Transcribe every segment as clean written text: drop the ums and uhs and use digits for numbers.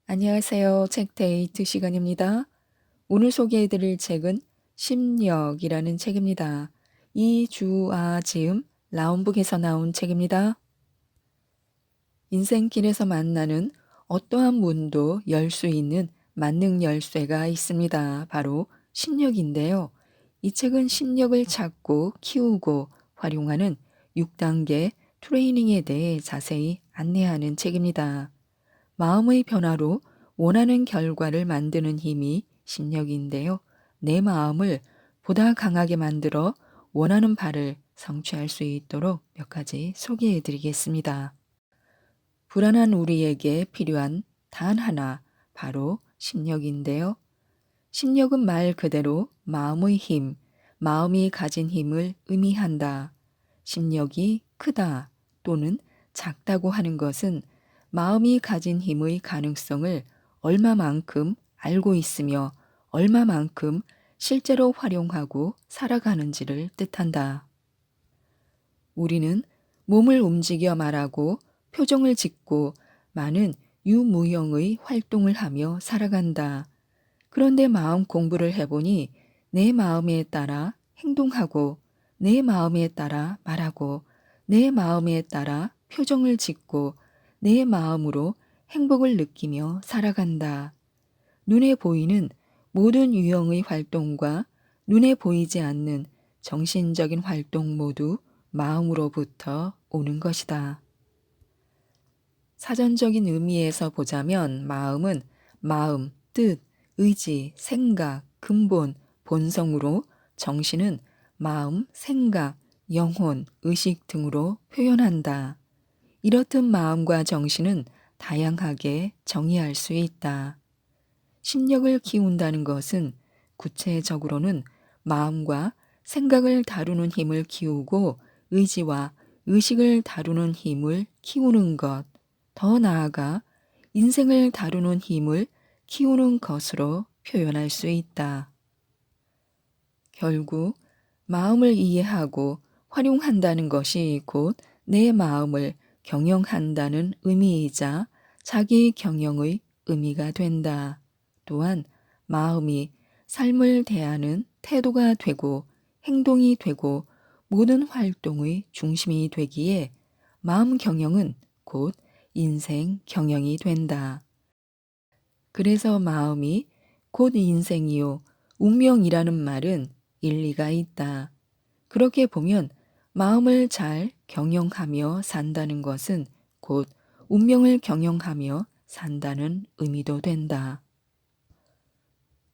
안녕하세요. 책데이트 시간입니다. 오늘 소개해드릴 책은 심력이라는 책입니다. 이주아지음 라운북에서 나온 책입니다. 인생길에서 만나는 어떠한 문도 열 수 있는 만능 열쇠가 있습니다. 바로 심력인데요. 이 책은 심력을 찾고 키우고 활용하는 6단계 트레이닝에 대해 자세히 안내하는 책입니다. 마음의 변화로 원하는 결과를 만드는 힘이 심력인데요. 내 마음을 보다 강하게 만들어 원하는 바를 성취할 수 있도록 몇 가지 소개해 드리겠습니다. 불안한 우리에게 필요한 단 하나, 바로 심력인데요. 심력은 말 그대로 마음의 힘, 마음이 가진 힘을 의미한다. 심력이 크다 또는 작다고 하는 것은 마음이 가진 힘의 가능성을 얼마만큼 알고 있으며 얼마만큼 실제로 활용하고 살아가는지를 뜻한다. 우리는 몸을 움직여 말하고 표정을 짓고 많은 유무형의 활동을 하며 살아간다. 그런데 마음 공부를 해보니 내 마음에 따라 행동하고 내 마음에 따라 말하고 내 마음에 따라 표정을 짓고 내 마음으로 행복을 느끼며 살아간다. 눈에 보이는 모든 유형의 활동과 눈에 보이지 않는 정신적인 활동 모두 마음으로부터 오는 것이다. 사전적인 의미에서 보자면 마음은 마음, 뜻, 의지, 생각, 근본, 본성으로 정신은 마음, 생각, 영혼, 의식 등으로 표현한다. 이렇듯 마음과 정신은 다양하게 정의할 수 있다. 심력을 키운다는 것은 구체적으로는 마음과 생각을 다루는 힘을 키우고 의지와 의식을 다루는 힘을 키우는 것, 더 나아가 인생을 다루는 힘을 키우는 것으로 표현할 수 있다. 결국 마음을 이해하고 활용한다는 것이 곧 내 마음을 경영한다는 의미이자 자기 경영의 의미가 된다. 또한 마음이 삶을 대하는 태도가 되고 행동이 되고 모든 활동의 중심이 되기에 마음 경영은 곧 인생 경영이 된다. 그래서 마음이 곧 인생이요 운명이라는 말은 일리가 있다. 그렇게 보면 마음을 잘 경영하며 산다는 것은 곧 운명을 경영하며 산다는 의미도 된다.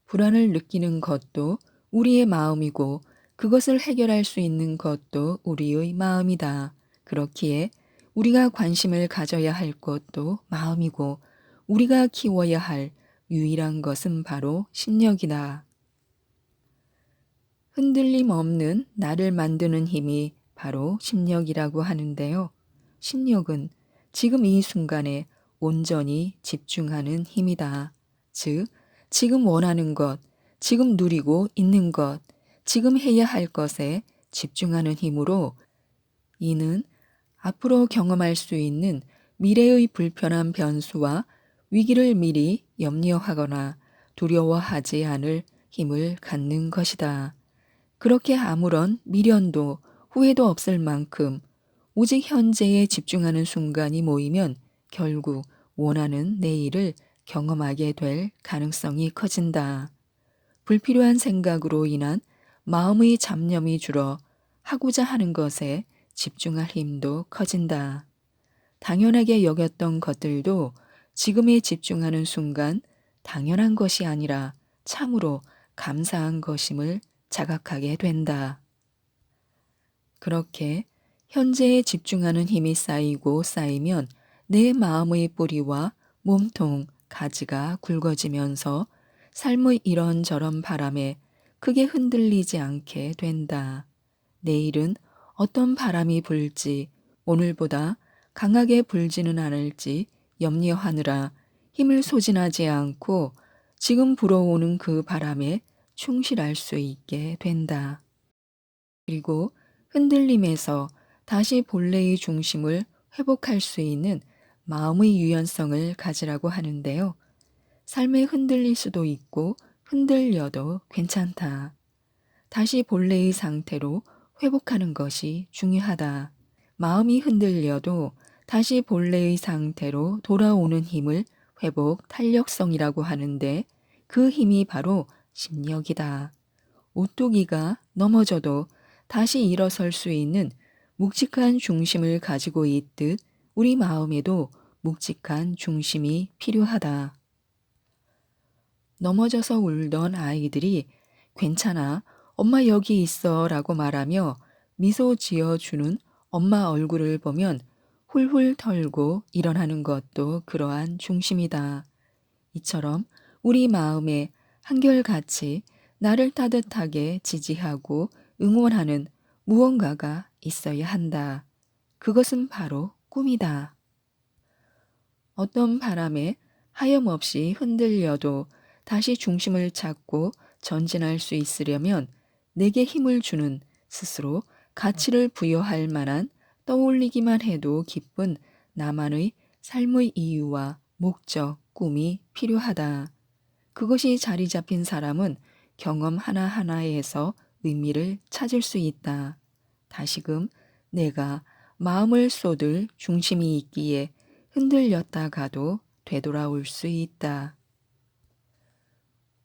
불안을 느끼는 것도 우리의 마음이고 그것을 해결할 수 있는 것도 우리의 마음이다. 그렇기에 우리가 관심을 가져야 할 것도 마음이고 우리가 키워야 할 유일한 것은 바로 심력이다. 흔들림 없는 나를 만드는 힘이 바로 심력이라고 하는데요. 심력은 지금 이 순간에 온전히 집중하는 힘이다. 즉, 지금 원하는 것, 지금 누리고 있는 것, 지금 해야 할 것에 집중하는 힘으로 이는 앞으로 경험할 수 있는 미래의 불편한 변수와 위기를 미리 염려하거나 두려워하지 않을 힘을 갖는 것이다. 그렇게 아무런 미련도 후회도 없을 만큼 오직 현재에 집중하는 순간이 모이면 결국 원하는 내일을 경험하게 될 가능성이 커진다. 불필요한 생각으로 인한 마음의 잡념이 줄어 하고자 하는 것에 집중할 힘도 커진다. 당연하게 여겼던 것들도 지금에 집중하는 순간 당연한 것이 아니라 참으로 감사한 것임을 자각하게 된다. 그렇게 현재에 집중하는 힘이 쌓이고 쌓이면 내 마음의 뿌리와 몸통, 가지가 굵어지면서 삶의 이런저런 바람에 크게 흔들리지 않게 된다. 내일은 어떤 바람이 불지, 오늘보다 강하게 불지는 않을지 염려하느라 힘을 소진하지 않고 지금 불어오는 그 바람에 충실할 수 있게 된다. 그리고 흔들림에서 다시 본래의 중심을 회복할 수 있는 마음의 유연성을 가지라고 하는데요. 삶에 흔들릴 수도 있고 흔들려도 괜찮다. 다시 본래의 상태로 회복하는 것이 중요하다. 마음이 흔들려도 다시 본래의 상태로 돌아오는 힘을 회복 탄력성이라고 하는데 그 힘이 바로 심력이다. 오뚜기가 넘어져도 다시 일어설 수 있는 묵직한 중심을 가지고 있듯 우리 마음에도 묵직한 중심이 필요하다. 넘어져서 울던 아이들이 괜찮아, 엄마 여기 있어 라고 말하며 미소 지어주는 엄마 얼굴을 보면 훌훌 털고 일어나는 것도 그러한 중심이다. 이처럼 우리 마음에 한결같이 나를 따뜻하게 지지하고 응원하는 무언가가 있어야 한다. 그것은 바로 꿈이다. 어떤 바람에 하염없이 흔들려도 다시 중심을 찾고 전진할 수 있으려면 내게 힘을 주는 스스로 가치를 부여할 만한 떠올리기만 해도 기쁜 나만의 삶의 이유와 목적, 꿈이 필요하다. 그것이 자리 잡힌 사람은 경험 하나하나에서 의미를 찾을 수 있다. 다시금 내가 마음을 쏟을 중심이 있기에 흔들렸다가도 되돌아올 수 있다.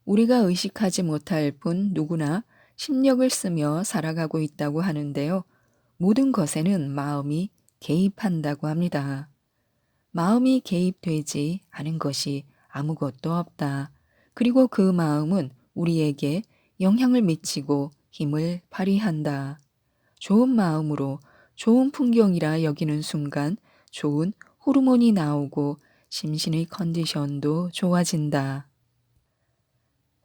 우리가 의식하지 못할 뿐 누구나 심력을 쓰며 살아가고 있다고 하는데요. 모든 것에는 마음이 개입한다고 합니다. 마음이 개입되지 않은 것이 아무것도 없다. 그리고 그 마음은 우리에게 영향을 미치고 힘을 발휘한다. 좋은 마음으로 좋은 풍경이라 여기는 순간 좋은 호르몬이 나오고 심신의 컨디션도 좋아진다.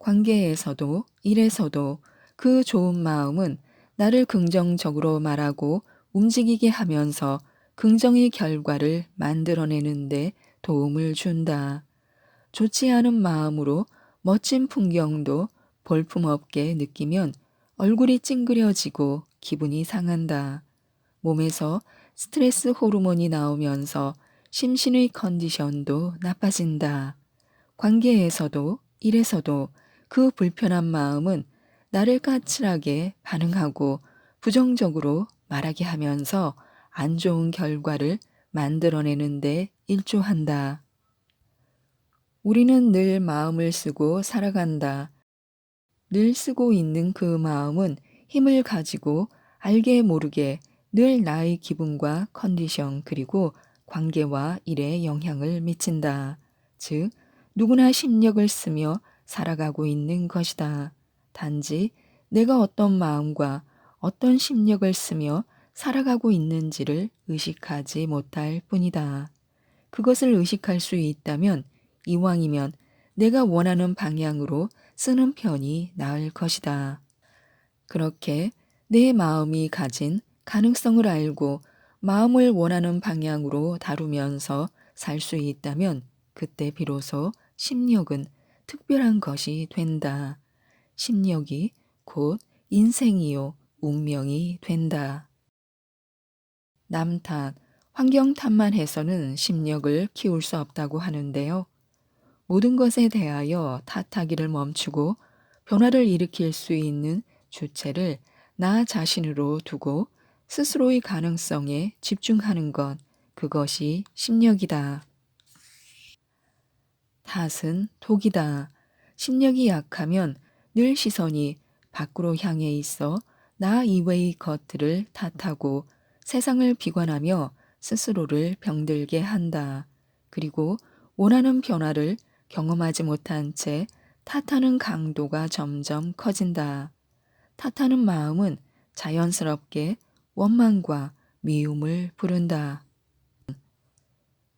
관계에서도 일에서도 그 좋은 마음은 나를 긍정적으로 말하고 움직이게 하면서 긍정의 결과를 만들어내는데 도움을 준다. 좋지 않은 마음으로 멋진 풍경도 볼품없게 느끼면 얼굴이 찡그려지고 기분이 상한다. 몸에서 스트레스 호르몬이 나오면서 심신의 컨디션도 나빠진다. 관계에서도 일에서도 그 불편한 마음은 나를 까칠하게 반응하고 부정적으로 말하게 하면서 안 좋은 결과를 만들어내는데 일조한다. 우리는 늘 마음을 쓰고 살아간다. 늘 쓰고 있는 그 마음은 힘을 가지고 알게 모르게 늘 나의 기분과 컨디션 그리고 관계와 일에 영향을 미친다. 즉, 누구나 심력을 쓰며 살아가고 있는 것이다. 단지 내가 어떤 마음과 어떤 심력을 쓰며 살아가고 있는지를 의식하지 못할 뿐이다. 그것을 의식할 수 있다면 이왕이면 내가 원하는 방향으로 쓰는 편이 나을 것이다. 그렇게 내 마음이 가진 가능성을 알고 마음을 원하는 방향으로 다루면서 살 수 있다면 그때 비로소 심력은 특별한 것이 된다. 심력이 곧 인생이요 운명이 된다. 남 탓, 환경 탓만 해서는 심력을 키울 수 없다고 하는데요. 모든 것에 대하여 탓하기를 멈추고 변화를 일으킬 수 있는 주체를 나 자신으로 두고 스스로의 가능성에 집중하는 것, 그것이 심력이다. 탓은 독이다. 심력이 약하면 늘 시선이 밖으로 향해 있어 나 이외의 것들을 탓하고 세상을 비관하며 스스로를 병들게 한다. 그리고 원하는 변화를 경험하지 못한 채 탓하는 강도가 점점 커진다. 탓하는 마음은 자연스럽게 원망과 미움을 부른다.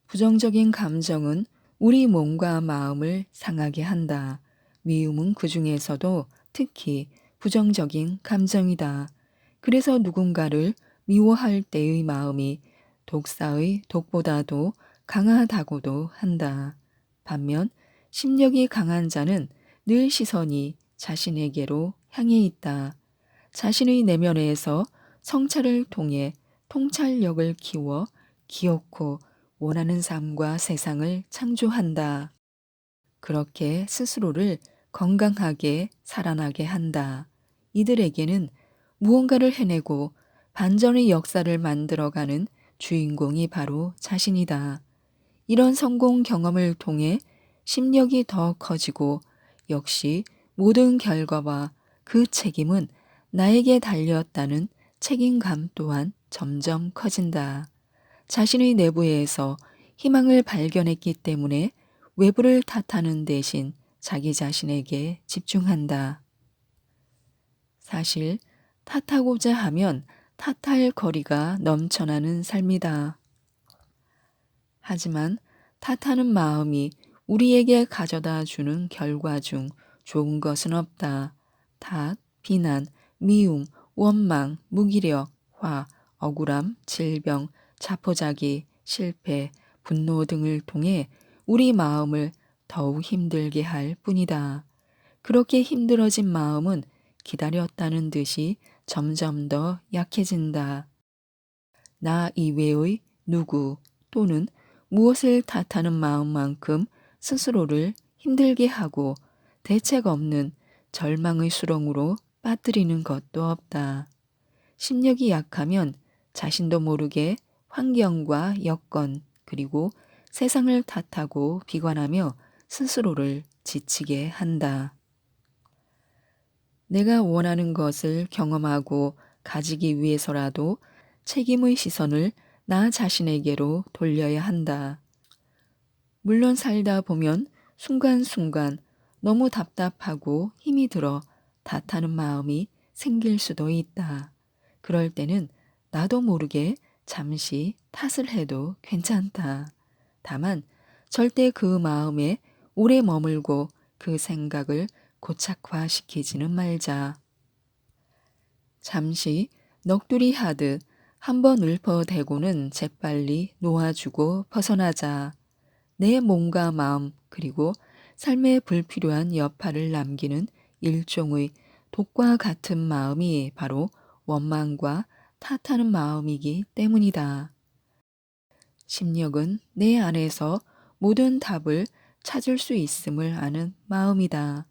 부정적인 감정은 우리 몸과 마음을 상하게 한다. 미움은 그 중에서도 특히 부정적인 감정이다. 그래서 누군가를 미워할 때의 마음이 독사의 독보다도 강하다고도 한다. 반면 심력이 강한 자는 늘 시선이 자신에게로 향해 있다. 자신의 내면에서 성찰을 통해 통찰력을 키워 기어코 원하는 삶과 세상을 창조한다. 그렇게 스스로를 건강하게 살아나게 한다. 이들에게는 무언가를 해내고 반전의 역사를 만들어가는 주인공이 바로 자신이다. 이런 성공 경험을 통해 심력이 더 커지고 역시 모든 결과와 그 책임은 나에게 달렸다는 책임감 또한 점점 커진다. 자신의 내부에서 희망을 발견했기 때문에 외부를 탓하는 대신 자기 자신에게 집중한다. 사실 탓하고자 하면 탓할 거리가 넘쳐나는 삶이다. 하지만 탓하는 마음이 우리에게 가져다 주는 결과 중 좋은 것은 없다. 탓, 비난, 미움, 원망, 무기력, 화, 억울함, 질병, 자포자기, 실패, 분노 등을 통해 우리 마음을 더욱 힘들게 할 뿐이다. 그렇게 힘들어진 마음은 기다렸다는 듯이 점점 더 약해진다. 나 이외의 누구 또는 무엇을 탓하는 마음만큼 스스로를 힘들게 하고 대책 없는 절망의 수렁으로 빠뜨리는 것도 없다. 심력이 약하면 자신도 모르게 환경과 여건 그리고 세상을 탓하고 비관하며 스스로를 지치게 한다. 내가 원하는 것을 경험하고 가지기 위해서라도 책임의 시선을 나 자신에게로 돌려야 한다. 물론 살다 보면 순간순간 너무 답답하고 힘이 들어 탓하는 마음이 생길 수도 있다. 그럴 때는 나도 모르게 잠시 탓을 해도 괜찮다. 다만 절대 그 마음에 오래 머물고 그 생각을 고착화시키지는 말자. 잠시 넋두리 하듯 한번 읊어대고는 재빨리 놓아주고 벗어나자. 내 몸과 마음 그리고 삶에 불필요한 여파를 남기는 일종의 독과 같은 마음이 바로 원망과 탓하는 마음이기 때문이다. 심력은 내 안에서 모든 답을 찾을 수 있음을 아는 마음이다.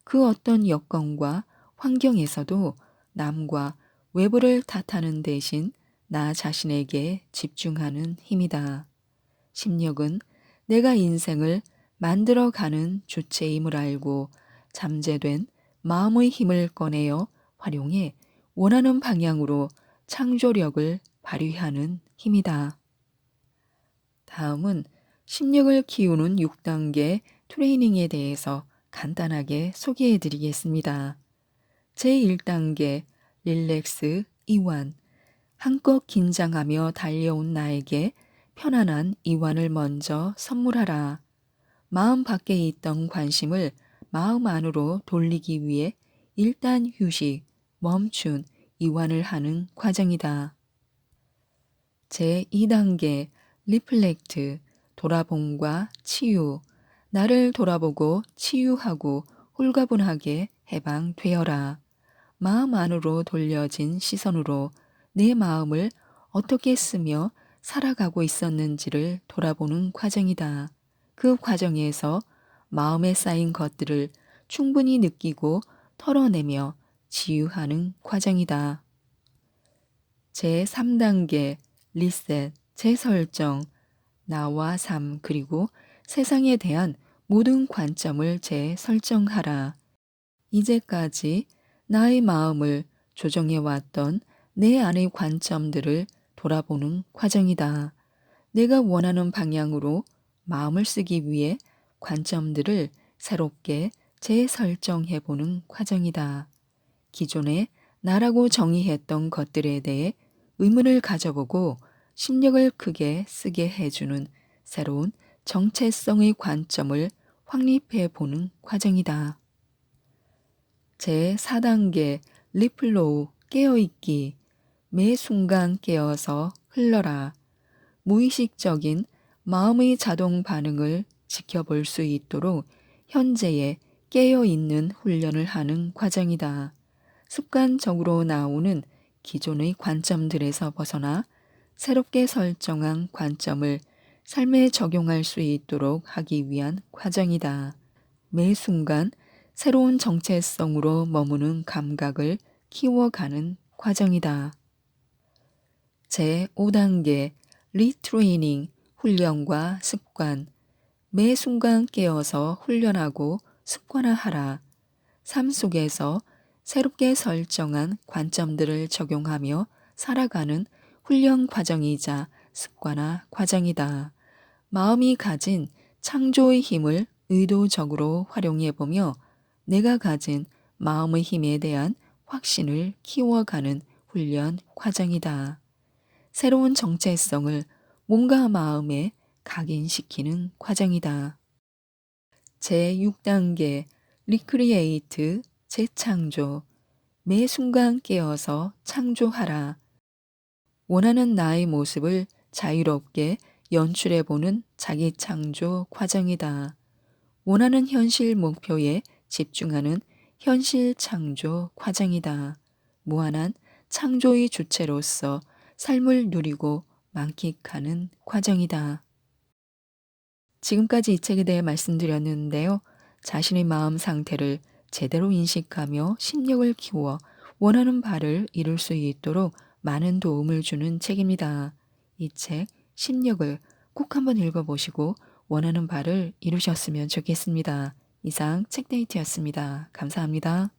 그 어떤 여건과 환경에서도 남과 외부를 탓하는 대신 나 자신에게 집중하는 힘이다. 심력은 내가 인생을 만들어가는 주체임을 알고 잠재된 마음의 힘을 꺼내어 활용해 원하는 방향으로 창조력을 발휘하는 힘이다. 다음은 심력을 키우는 6단계 트레이닝에 대해서 간단하게 소개해 드리겠습니다. 제1단계 릴렉스 이완. 한껏 긴장하며 달려온 나에게 편안한 이완을 먼저 선물하라. 마음 밖에 있던 관심을 마음 안으로 돌리기 위해 일단 휴식, 멈춘, 이완을 하는 과정이다. 제2단계 리플렉트, 돌아봄과 치유. 나를 돌아보고 치유하고 홀가분하게 해방되어라. 마음 안으로 돌려진 시선으로 내 마음을 어떻게 쓰며 살아가고 있었는지를 돌아보는 과정이다. 그 과정에서 마음에 쌓인 것들을 충분히 느끼고 털어내며 치유하는 과정이다. 제3단계 리셋, 재설정, 나와 삶 그리고 세상에 대한 모든 관점을 재설정하라. 이제까지 나의 마음을 조정해왔던 내 안의 관점들을 돌아보는 과정이다. 내가 원하는 방향으로 마음을 쓰기 위해 관점들을 새롭게 재설정해보는 과정이다. 기존에 나라고 정의했던 것들에 대해 의문을 가져보고 심력을 크게 쓰게 해주는 새로운 정체성의 관점을 확립해 보는 과정이다. 제4단계 리플로우 깨어있기. 매 순간 깨어서 흘러라. 무의식적인 마음의 자동 반응을 지켜볼 수 있도록 현재에 깨어있는 훈련을 하는 과정이다. 습관적으로 나오는 기존의 관점들에서 벗어나 새롭게 설정한 관점을 삶에 적용할 수 있도록 하기 위한 과정이다. 매 순간 새로운 정체성으로 머무는 감각을 키워가는 과정이다. 제5단계 리트레이닝 훈련과 습관. 매 순간 깨어서 훈련하고 습관화하라. 삶 속에서 새롭게 설정한 관점들을 적용하며 살아가는 훈련 과정이자 습관화 과정이다. 마음이 가진 창조의 힘을 의도적으로 활용해보며 내가 가진 마음의 힘에 대한 확신을 키워가는 훈련 과정이다. 새로운 정체성을 몸과 마음에 각인시키는 과정이다. 제6단계 리크리에이트 재창조. 매 순간 깨어서 창조하라. 원하는 나의 모습을 자유롭게 연출해보는 자기 창조 과정이다. 원하는 현실 목표에 집중하는 현실 창조 과정이다. 무한한 창조의 주체로서 삶을 누리고 만끽하는 과정이다. 지금까지 이 책에 대해 말씀드렸는데요. 자신의 마음 상태를 제대로 인식하며 심력을 키워 원하는 바를 이룰 수 있도록 많은 도움을 주는 책입니다. 이 책 심력을 꼭 한번 읽어보시고 원하는 바를 이루셨으면 좋겠습니다. 이상 책데이트였습니다. 감사합니다.